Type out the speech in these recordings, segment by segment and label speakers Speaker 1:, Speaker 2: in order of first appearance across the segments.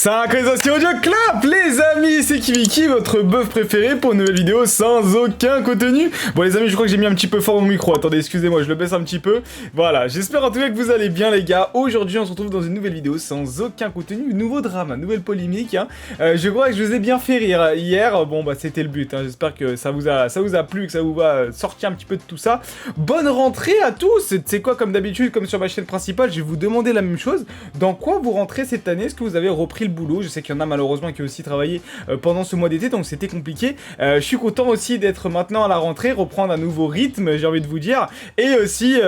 Speaker 1: Synchronisation audio clap, les amis, c'est Kiviki, votre bœuf préféré pour une nouvelle vidéo sans aucun contenu. Bon les amis, je crois que j'ai mis un petit peu fort mon micro, attendez, excusez-moi, je le baisse un petit peu. Voilà, j'espère en tout cas que vous allez bien les gars. Aujourd'hui on se retrouve dans une nouvelle vidéo sans aucun contenu, nouveau drame, nouvelle polémique. Je crois que je vous ai bien fait rire hier, bon bah c'était le but, j'espère que ça vous a plu, que ça vous va sortir un petit peu de tout ça. Bonne rentrée à tous, c'est quoi comme d'habitude, comme sur ma chaîne principale, je vais vous demander la même chose. Dans quoi vous rentrez cette année? Est-ce que vous avez repris le boulot? Je sais qu'il y en a malheureusement qui ont aussi travaillé pendant ce mois d'été, donc c'était compliqué. Je suis content aussi d'être maintenant à la rentrée, reprendre un nouveau rythme, j'ai envie de vous dire, et aussi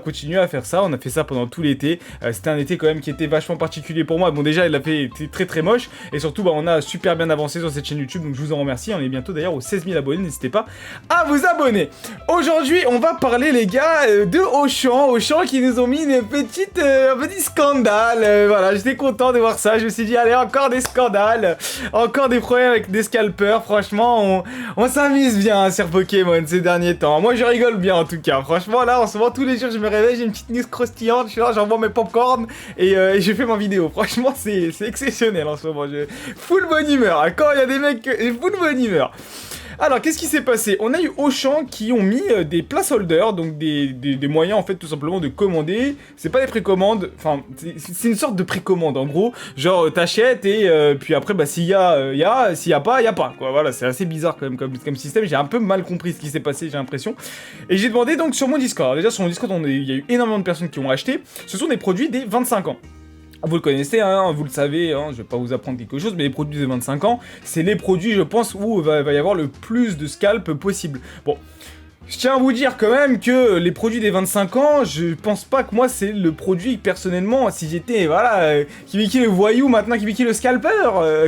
Speaker 1: continuer à faire ça. On a fait ça pendant tout l'été. C'était un été quand même qui était vachement particulier pour moi. Bon déjà il a fait très très moche, et surtout on a super bien avancé sur cette chaîne YouTube, donc je vous en remercie. On est bientôt d'ailleurs aux 16 000 abonnés, n'hésitez pas à vous abonner. Aujourd'hui on va parler les gars de Auchan qui nous ont mis un petit scandale. Voilà, j'étais content de voir ça, je me suis dit allez, encore des scandales, encore des problèmes avec des scalpers. Franchement on s'amuse bien sur Pokémon ces derniers temps. Moi je rigole bien en tout cas. Franchement là en ce moment tous les jours je me réveille, j'ai une petite news croustillante, je suis là, j'envoie mes popcorn et je fais ma vidéo. Franchement c'est exceptionnel en ce moment, full bonne humeur. Quand il y a des mecs, full bonne humeur. Alors, qu'est-ce qui s'est passé? On a eu Auchan qui ont mis des placeholders, donc des moyens en fait tout simplement de commander. C'est pas des précommandes, enfin c'est une sorte de précommande en gros. Genre t'achètes et puis après bah s'il y a, s'il y a pas, quoi. Voilà, c'est assez bizarre quand même comme système. J'ai un peu mal compris ce qui s'est passé, j'ai l'impression. Et j'ai demandé donc sur mon Discord. Alors, déjà sur mon Discord il y a eu énormément de personnes qui ont acheté. Ce sont des produits des 25 ans. Vous le connaissez, vous le savez, je vais pas vous apprendre quelque chose, mais les produits de 25 ans, c'est les produits, je pense, où il va y avoir le plus de scalp possible. Bon, je tiens à vous dire quand même que les produits des 25 ans, je pense pas que moi c'est le produit personnellement, si j'étais, voilà, Kiviki le voyou, maintenant Kiviki le scalper,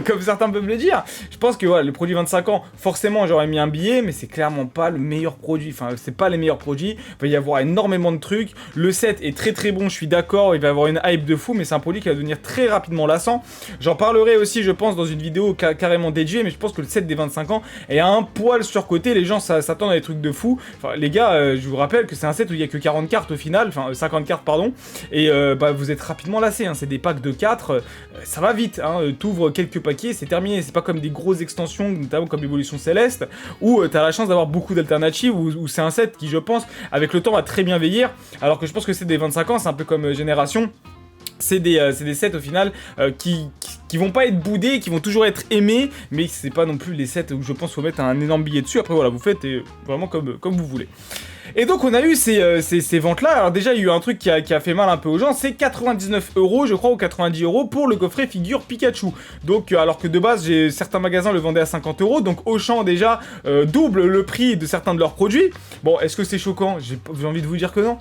Speaker 1: comme certains peuvent le dire. Je pense que voilà, le produit 25 ans, forcément j'aurais mis un billet, mais c'est clairement pas le meilleur produit, enfin c'est pas les meilleurs produits, il va y avoir énormément de trucs, le set est très très bon, je suis d'accord, il va y avoir une hype de fou, mais c'est un produit qui va devenir très rapidement lassant. J'en parlerai aussi je pense dans une vidéo carrément dédiée, mais je pense que le set des 25 ans est un poil surcoté, les gens s'attendent à des trucs de fou. Enfin, les gars, je vous rappelle que c'est un set où il y a que 40 cartes au final, enfin 50 cartes pardon, et vous êtes rapidement lassés, c'est des packs de 4, ça va vite, t'ouvres quelques paquets, c'est terminé, c'est pas comme des grosses extensions, notamment comme Évolution Céleste, où t'as la chance d'avoir beaucoup d'alternatives, où c'est un set qui je pense, avec le temps va très bien vieillir, alors que je pense que c'est des 25 ans, c'est un peu comme Génération. C'est des sets au final qui vont pas être boudés, qui vont toujours être aimés, mais c'est pas non plus les sets où je pense qu'il faut mettre un énorme billet dessus. Après voilà, vous faites vraiment comme vous voulez. Et donc on a eu ces ventes là. Alors déjà il y a eu un truc qui a fait mal un peu aux gens, c'est 99 € je crois, ou 90 € pour le coffret figure Pikachu. Donc alors que de base certains magasins le vendaient à 50 €, donc Auchan déjà double le prix de certains de leurs produits. Bon, est-ce que c'est choquant? J'ai envie de vous dire que non.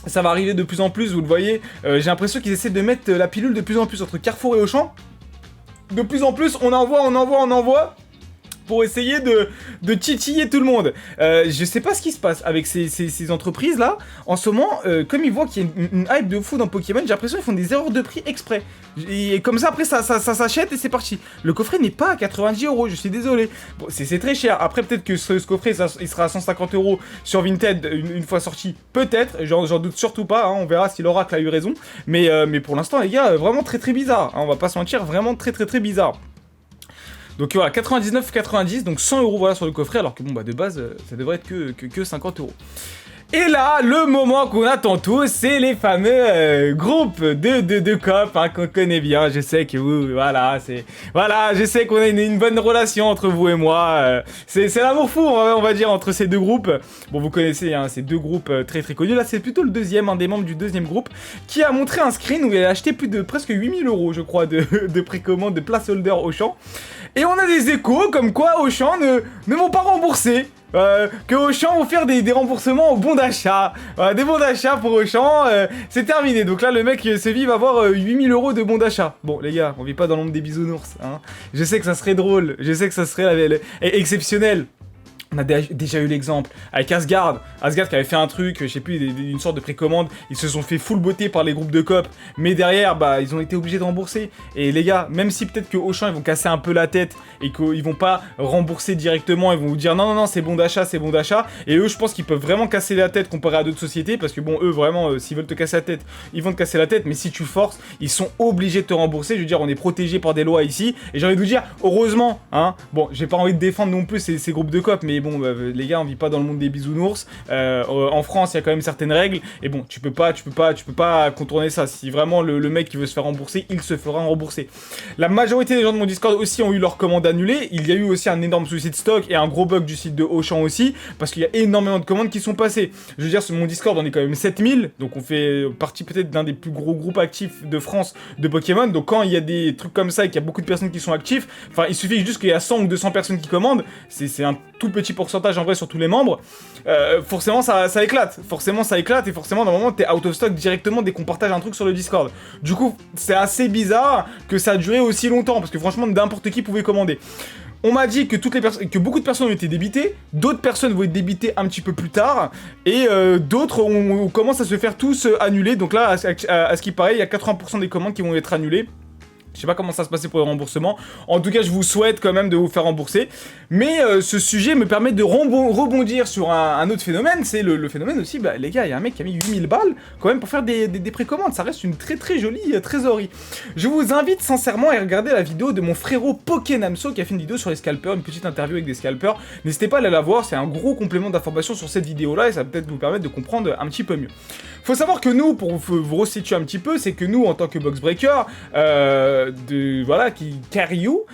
Speaker 1: Ça va arriver de plus en plus, vous le voyez. J'ai l'impression qu'ils essaient de mettre la pilule de plus en plus entre Carrefour et Auchan. De plus en plus, on envoie pour essayer de titiller tout le monde. Je sais pas ce qui se passe avec ces entreprises-là. En ce moment, comme ils voient qu'il y a une hype de fou dans Pokémon, j'ai l'impression qu'ils font des erreurs de prix exprès. Et comme ça, après, ça s'achète et c'est parti. Le coffret n'est pas à 90 €, je suis désolé. Bon, c'est très cher. Après, peut-être que ce coffret, il sera à 150 € sur Vinted une fois sorti. Peut-être, j'en doute surtout pas. On verra si l'Oracle a eu raison. Mais pour l'instant, les gars, vraiment très très bizarre. On va pas se mentir, vraiment très très très bizarre. Donc voilà, 99,90, donc 100 € voilà sur le coffret, alors que bon bah de base ça devrait être que 50 €. Et là, le moment qu'on attend tous, c'est les fameux groupes de coop qu'on connaît bien. Je sais que vous, voilà, je sais qu'on a une bonne relation entre vous et moi. C'est l'amour fou, on va dire, entre ces deux groupes. Bon, vous connaissez ces deux groupes très très connus. Là, c'est plutôt le deuxième, un des membres du deuxième groupe, qui a montré un screen où il a acheté presque 8000 €, je crois, de précommande, de placeholder Auchan. Et on a des échos comme quoi Auchan ne vont pas rembourser. Que Auchan vont faire des remboursements au bon d'achat. Des bons d'achat pour Auchan, c'est terminé. Donc là, le mec Séville va avoir 8000 € de bons d'achat. Bon, les gars, on vit pas dans l'ombre des bisounours. Je sais que ça serait drôle, je sais que ça serait exceptionnel. On a déjà eu l'exemple avec Asgard qui avait fait un truc, je sais plus, une sorte de précommande, ils se sont fait full beauté par les groupes de coop, mais derrière, bah, ils ont été obligés de rembourser. Et les gars, même si peut-être que Auchan, ils vont casser un peu la tête et qu'ils vont pas rembourser directement, ils vont vous dire non, c'est bon d'achat, et eux, je pense qu'ils peuvent vraiment casser la tête comparé à d'autres sociétés, parce que bon, eux, vraiment, s'ils veulent te casser la tête, ils vont te casser la tête, mais si tu forces, ils sont obligés de te rembourser. Je veux dire, on est protégé par des lois ici, et j'ai envie de vous dire, heureusement, hein, bon, j'ai pas envie de défendre non plus ces groupes de coop, mais bon, bah, les gars, on vit pas dans le monde des bisounours. En France, il y a quand même certaines règles. Et bon, tu peux pas contourner ça. Si vraiment le mec qui veut se faire rembourser, il se fera rembourser. La majorité des gens de mon Discord aussi ont eu leur commande annulée. Il y a eu aussi un énorme souci de stock et un gros bug du site de Auchan aussi, parce qu'il y a énormément de commandes qui sont passées. Je veux dire, sur mon Discord, on est quand même 7000, donc on fait partie peut-être d'un des plus gros groupes actifs de France de Pokémon. Donc quand il y a des trucs comme ça et qu'il y a beaucoup de personnes qui sont actifs, enfin, il suffit juste qu'il y a 100 ou 200 personnes qui commandent. C'est un tout petit pourcentage en vrai sur tous les membres, forcément ça éclate. Forcément ça éclate et forcément dans le moment t'es out of stock directement dès qu'on partage un truc sur le Discord. Du coup c'est assez bizarre que ça a duré aussi longtemps parce que franchement n'importe qui pouvait commander. On m'a dit que beaucoup de personnes ont été débitées, d'autres personnes vont être débitées un petit peu plus tard, et d'autres on commence à se faire tous annuler. Donc là, à ce qui paraît, il y a 80% des commandes qui vont être annulées. Je sais pas comment ça se passait pour le remboursement. En tout cas, je vous souhaite quand même de vous faire rembourser. Mais ce sujet me permet de rebondir sur un autre phénomène. C'est le phénomène aussi, bah, les gars, il y a un mec qui a mis 8000 balles quand même pour faire des précommandes. Ça reste une très très jolie trésorerie. Je vous invite sincèrement à regarder la vidéo de mon frérot Pokénamso qui a fait une vidéo sur les scalpers, une petite interview avec des scalpers. N'hésitez pas à aller la voir, c'est un gros complément d'information sur cette vidéo-là et ça va peut-être vous permettre de comprendre un petit peu mieux. Faut savoir que nous, pour vous resituer un petit peu, c'est que nous, en tant que Boxbreaker, qui carry you,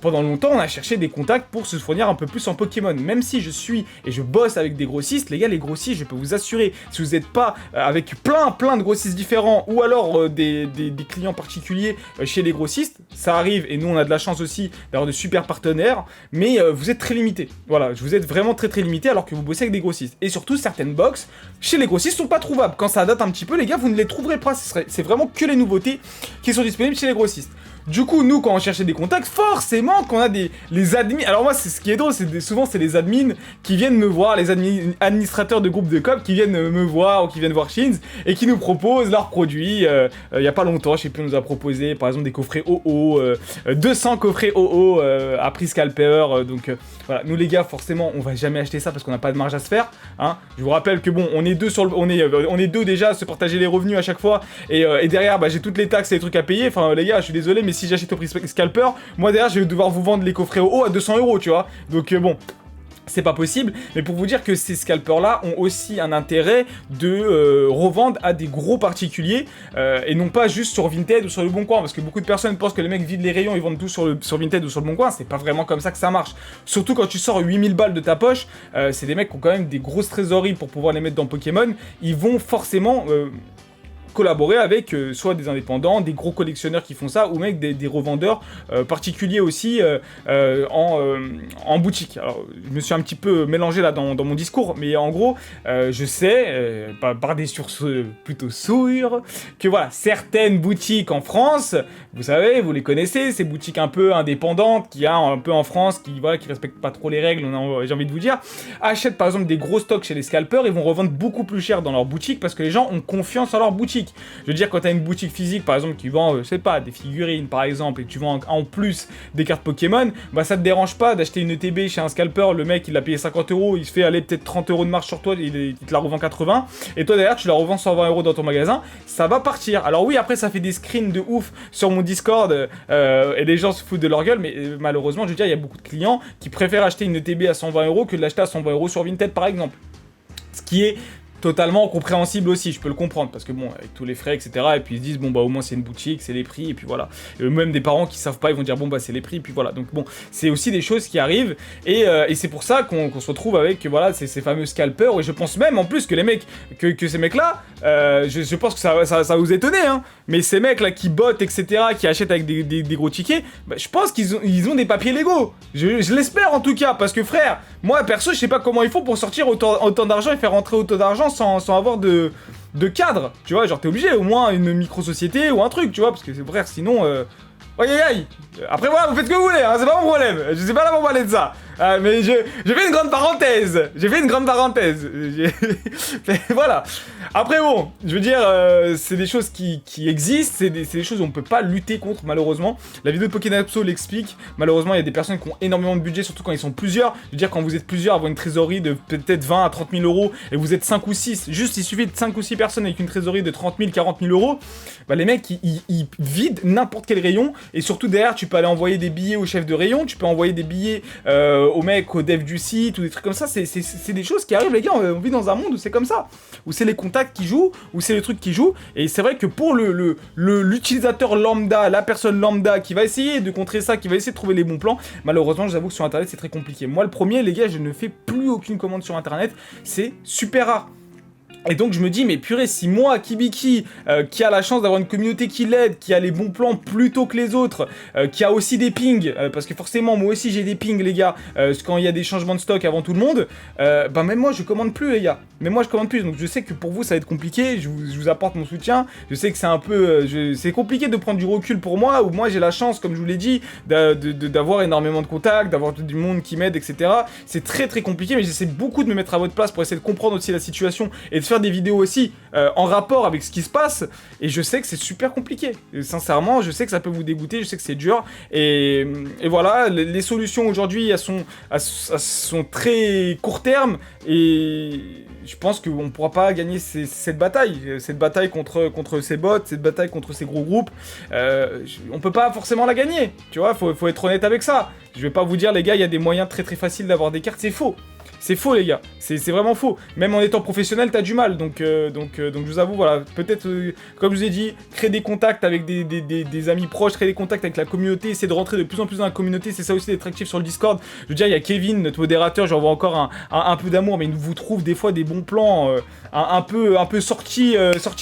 Speaker 1: pendant longtemps, on a cherché des contacts pour se fournir un peu plus en Pokémon. Même si je suis et je bosse avec des grossistes, les gars, les grossistes, je peux vous assurer, si vous n'êtes pas avec plein de grossistes différents ou alors des clients particuliers chez les grossistes, ça arrive et nous on a de la chance aussi d'avoir de super partenaires, mais vous êtes très limité. Voilà, vous êtes vraiment très limité alors que vous bossez avec des grossistes. Et surtout, certaines box chez les grossistes sont pas trouvables. Quand ça date un petit peu, les gars, vous ne les trouverez pas. C'est vraiment que les nouveautés qui sont disponibles chez les grossistes. Du coup, nous, quand on cherchait des contacts, forcément qu'on a les admins. Alors moi, c'est ce qui est drôle, souvent c'est les admins qui viennent me voir, les administrateurs de groupes de coop qui viennent me voir ou qui viennent voir Shins et qui nous proposent leurs produits. Il y a pas longtemps, je sais plus, on nous a proposé par exemple des coffrets OO, 200 coffrets OO à prix scalper. Voilà, nous les gars, forcément, on va jamais acheter ça parce qu'on n'a pas de marge à se faire. Hein. Je vous rappelle que bon, on est deux déjà à se partager les revenus à chaque fois et derrière, bah, j'ai toutes les taxes et les trucs à payer. Enfin, les gars, je suis désolé, mais si j'achète au prix scalper, moi derrière je vais devoir vous vendre les coffrets OO à 200 €, tu vois. Donc bon, c'est pas possible, mais pour vous dire que ces scalpers-là ont aussi un intérêt de revendre à des gros particuliers et non pas juste sur Vinted ou sur le Bon Coin, parce que beaucoup de personnes pensent que les mecs vident les rayons, ils vendent tout sur Vinted ou sur le Bon Coin. C'est pas vraiment comme ça que ça marche. Surtout quand tu sors 8000 balles de ta poche, c'est des mecs qui ont quand même des grosses trésoreries pour pouvoir les mettre dans Pokémon. Ils vont forcément collaborer avec soit des indépendants, des gros collectionneurs qui font ça, ou même des revendeurs particuliers aussi en boutique. Alors, je me suis un petit peu mélangé là dans mon discours, mais en gros, je sais, par des sources plutôt sûres, que voilà, certaines boutiques en France, vous savez, vous les connaissez, ces boutiques un peu indépendantes qu'il y a un peu en France, qui respectent pas trop les règles, j'ai envie de vous dire, achètent par exemple des gros stocks chez les scalpers et vont revendre beaucoup plus cher dans leur boutique parce que les gens ont confiance en leur boutique. Je veux dire, quand tu as une boutique physique, par exemple, qui vend, je sais pas, des figurines, par exemple, et que tu vends en plus des cartes Pokémon, bah ça te dérange pas d'acheter une ETB chez un scalper, le mec, il l'a payé 50 €, il se fait aller peut-être 30 € de marge sur toi, il te la revend 80, et toi, derrière, tu la revends 120 € dans ton magasin, ça va partir. Alors oui, après, ça fait des screens de ouf sur mon Discord, et les gens se foutent de leur gueule, mais malheureusement, je veux dire, il y a beaucoup de clients qui préfèrent acheter une ETB à 120 € que de l'acheter à 120 € sur Vinted, par exemple. Ce qui est totalement compréhensible aussi, je peux le comprendre, parce que bon, avec tous les frais, etc., et puis ils se disent, bon bah au moins c'est une boutique, c'est les prix, et puis voilà. Et même des parents qui savent pas, ils vont dire, bon bah c'est les prix, et puis voilà. Donc bon, c'est aussi des choses qui arrivent, et c'est pour ça qu'on se retrouve avec, voilà, ces fameux scalpers, et je pense même en plus que les mecs, que ces mecs-là, je pense que ça vous étonne, hein, mais ces mecs-là qui bottent, etc., qui achètent avec des gros tickets, bah, je pense qu'ils ont des papiers légaux. Je l'espère en tout cas, parce que frère, moi perso, je sais pas comment ils font pour sortir autant d'argent et faire rentrer autant d'argent sans avoir de cadre, tu vois, genre t'es obligé au moins une micro-société ou un truc, tu vois, parce que frère, sinon, Aïe aïe aïe. Après voilà, vous faites ce que vous voulez, hein, c'est pas mon problème. Je suis pas là pour parler de ça. Mais je fais une grande parenthèse. Voilà. Après bon, je veux dire, c'est des choses qui existent, c'est des choses où on peut pas lutter contre malheureusement. La vidéo de Pokénapso l'explique. Malheureusement, il y a des personnes qui ont énormément de budget, surtout quand ils sont plusieurs. Je veux dire, quand vous êtes plusieurs, avoir une trésorerie de peut-être 20 à 30 000 euros et vous êtes 5 ou 6, juste il suffit de 5 ou 6 personnes avec une trésorerie de 30 000, 40 000 euros, bah les mecs ils vident n'importe quel rayon et surtout derrière tu peux aller envoyer des billets au chef de rayon, tu peux envoyer des billets au mec, au dev du site ou des trucs comme ça. C'est des choses qui arrivent les gars, on vit dans un monde où c'est comme ça, où c'est les contacts qui jouent, où c'est le truc qui joue. Et c'est vrai que pour l'utilisateur lambda, la personne lambda qui va essayer de contrer ça, qui va essayer de trouver les bons plans, malheureusement j'avoue que sur internet c'est très compliqué. Moi le premier les gars, je ne fais plus aucune commande sur internet, c'est super rare. Et donc je me dis, mais purée, si moi, Kibiki, qui a la chance d'avoir une communauté qui l'aide, qui a les bons plans plus tôt que les autres, qui a aussi des pings, parce que forcément, moi aussi j'ai des pings, les gars, quand il y a des changements de stock avant tout le monde, bah même moi je commande plus, les gars. Même moi je commande plus, donc je sais que pour vous ça va être compliqué, je vous apporte mon soutien, je sais que c'est un peu... c'est compliqué de prendre du recul pour moi, où moi j'ai la chance, comme je vous l'ai dit, d'avoir énormément de contacts, d'avoir du monde qui m'aide, etc. C'est très très compliqué, mais j'essaie beaucoup de me mettre à votre place pour essayer de comprendre aussi la situation, et de faire des vidéos aussi en rapport avec ce qui se passe, et je sais que c'est super compliqué. Et sincèrement, je sais que ça peut vous dégoûter, je sais que c'est dur, et voilà, les solutions aujourd'hui, elles sont très court terme, et je pense qu'on ne pourra pas gagner cette bataille contre ces bots, cette bataille contre ces gros groupes. On peut pas forcément la gagner, tu vois, faut être honnête avec ça. Je vais pas vous dire, les gars, il y a des moyens très très faciles d'avoir des cartes, c'est faux. C'est faux les gars, c'est vraiment faux. Même en étant professionnel, t'as du mal. Donc je vous avoue, voilà, peut-être, comme je vous ai dit, créer des contacts avec des amis proches, créer des contacts avec la communauté, essayer de rentrer de plus en plus dans la communauté. C'est ça aussi d'être actif sur le Discord. Je veux dire, il y a Kevin, notre modérateur, j'envoie encore un peu d'amour, mais il vous trouve des fois des bons plans un peu sortis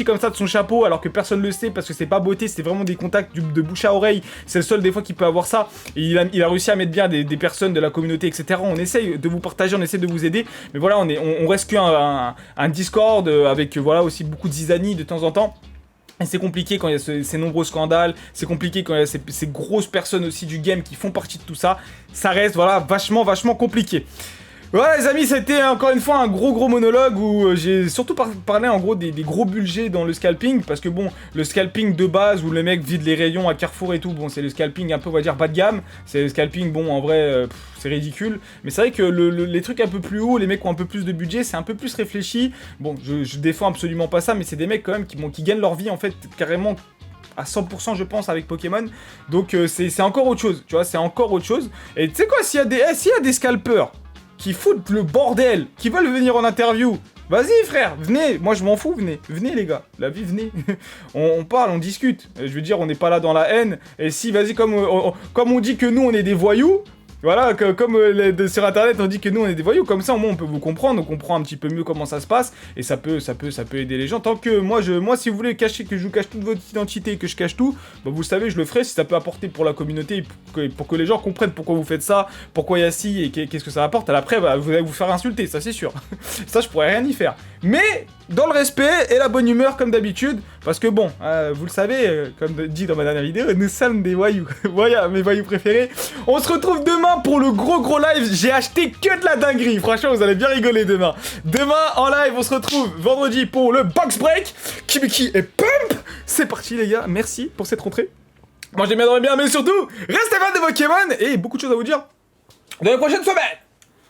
Speaker 1: comme ça de son chapeau, alors que personne le sait parce que c'est pas beauté, c'est vraiment des contacts de bouche à oreille. C'est le seul des fois qui peut avoir ça. Et il a réussi à mettre bien des personnes de la communauté, etc. On essaye de vous partager, on essaie de vous aider, mais voilà, on reste qu'un Discord avec voilà aussi beaucoup de zizanie de temps en temps. Et c'est compliqué quand il y a ces nombreux scandales, c'est compliqué quand il y a ces grosses personnes aussi du game qui font partie de tout ça. Ça reste voilà vachement compliqué. Voilà les amis, c'était encore une fois un gros monologue où j'ai surtout parlé en gros des gros budgets dans le scalping, parce que bon, le scalping de base où les mecs vident les rayons à Carrefour et tout, bon c'est le scalping un peu on va dire bas de gamme, c'est le scalping bon en vrai c'est ridicule, mais c'est vrai que les trucs un peu plus hauts, les mecs qui ont un peu plus de budget, c'est un peu plus réfléchi. Bon, je défends absolument pas ça, mais c'est des mecs quand même qui gagnent leur vie en fait carrément à 100% je pense avec Pokémon, donc c'est encore autre chose, tu vois, c'est encore autre chose. Et tu sais quoi, s'il y a des scalpers qui foutent le bordel, qui veulent venir en interview, vas-y frère, venez, moi je m'en fous, venez les gars, la vie venez, on parle, on discute, je veux dire on n'est pas là dans la haine, et si vas-y comme on dit que nous on est des voyous, voilà, comme sur internet on dit que nous on est des voyous, comme ça au moins on peut vous comprendre, on comprend un petit peu mieux comment ça se passe, et ça peut aider les gens. Tant que moi si vous voulez cacher, que je vous cache toute votre identité, que je cache tout, bah vous le savez, je le ferai si ça peut apporter pour la communauté, pour que les gens comprennent pourquoi vous faites ça, pourquoi il y a ci, et qu'est-ce que ça apporte. Après bah, vous allez vous faire insulter, ça c'est sûr. Ça je pourrais rien y faire. Mais dans le respect et la bonne humeur comme d'habitude, parce que bon, vous le savez, comme dit dans ma dernière vidéo, nous sommes des voyous. Voilà mes voyous préférés. On se retrouve demain pour le gros live. J'ai acheté que de la dinguerie, franchement vous allez bien rigoler demain. Demain en live, on se retrouve vendredi pour le box break. Kibiki et Pump. C'est parti les gars, merci pour cette rentrée. Moi je les bien, mais surtout, restez fans de Pokémon et beaucoup de choses à vous dire dans la prochaine semaine.